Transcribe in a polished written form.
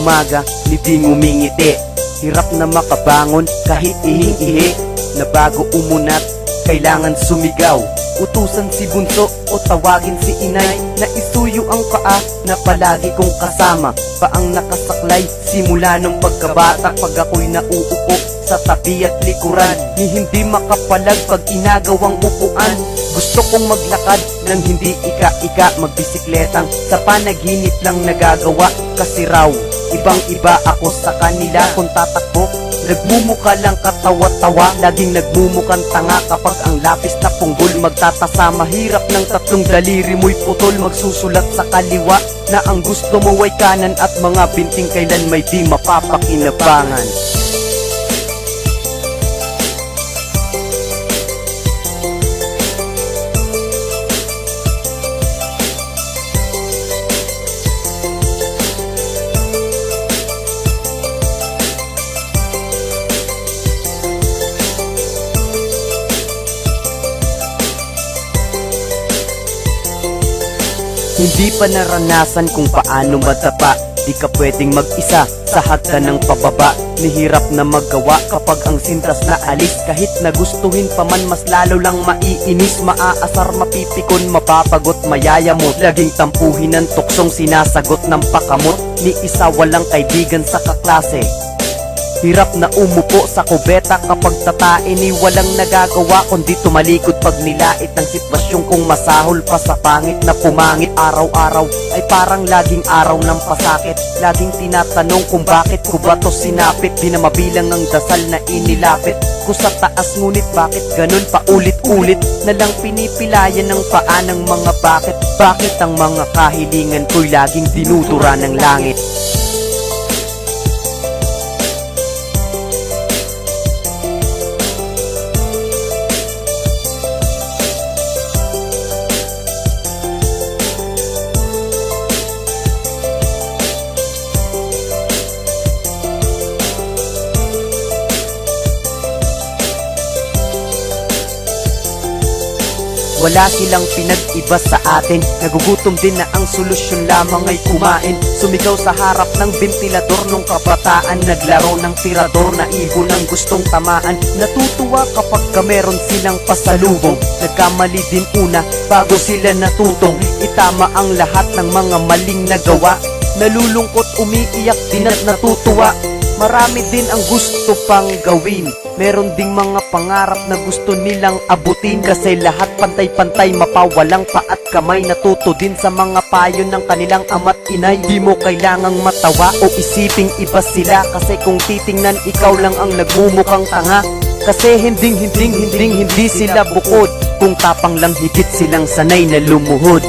umaga, ngiti ngumingiti. Hirap na makabangon kahit ihing-ihi. Na bago umunat, kailangan sumigaw. Utusan si bunso o tawagin si inay. Na isuyo ang paa na palagi kong kasama. Paang nakasaklay simula nung pagkabata. Pag ako'y nauupo sa tabi at likuran, ni hindi makapalag pag inagawang upuan. Gusto kong maglakad nang hindi ika-ika. Magbisikletang sa panaginip lang nagagawa. Kasi raw, ibang-iba ako sa kanila. Kung tatakbo, nagmumuka lang katawa-tawa. Laging nagmumukang tanga kapag ang lapis na punggol magtatasa. Mahirap ng tatlong daliri mo'y putol. Magsusulat sa kaliwa na ang gusto mo ay kanan. At mga binting kailan may di mapapakinabangan. Hindi pa naranasan kung paano madapa. Di ka pwedeng mag-isa sa hagdan ng pababa. Nihirap na magawa kapag ang sintas na alis. Kahit nagustuhin pa man, mas lalo lang maiinis. Maaasar, mapipikon, mapapagot, mayayamot. Laging tampuhin ng tuksong sinasagot ng pakamot. Ni isa walang kaibigan sa kaklase. Hirap na umupo sa kubeta kapag tatain ni walang nagagawa kundi tumalikod pag nilait ang sitwasyon kong masahol pa sa pangit na pumangit. Araw-araw ay parang laging araw ng pasakit. Laging tinatanong kung bakit ko ba to sinapit. Di na mabilang ang dasal na inilapit ko sa taas, ngunit bakit ganun paulit-ulit na lang pinipilayan ng paa ng mga bakit. Bakit ang mga kahilingan ko'y laging dinudura ng langit? Wala silang pinag-iba sa atin. Nagugutom din na ang solusyon lamang ay kumain. Sumigaw sa harap ng ventilador nung kabataan. Naglaro ng tirador na ibon ang gustong tamaan. Natutuwa kapag meron silang pasalubong. Nagkamali din una bago sila natutong itama ang lahat ng mga maling nagawa. Nalulungkot, umiiyak din at natutuwa. Marami din ang gusto pang gawin. Meron ding mga pangarap na gusto nilang abutin. Kasi lahat pantay-pantay, mapawalang pa at kamay. Natuto din sa mga payo ng kanilang ama't inay. Di mo kailangang matawa o isiping iba sila. Kasi kung titingnan, ikaw lang ang nagmumukhang tanga. Kasi hindi sila bukod. Kung tapang lang, higit silang sanay na lumuhod.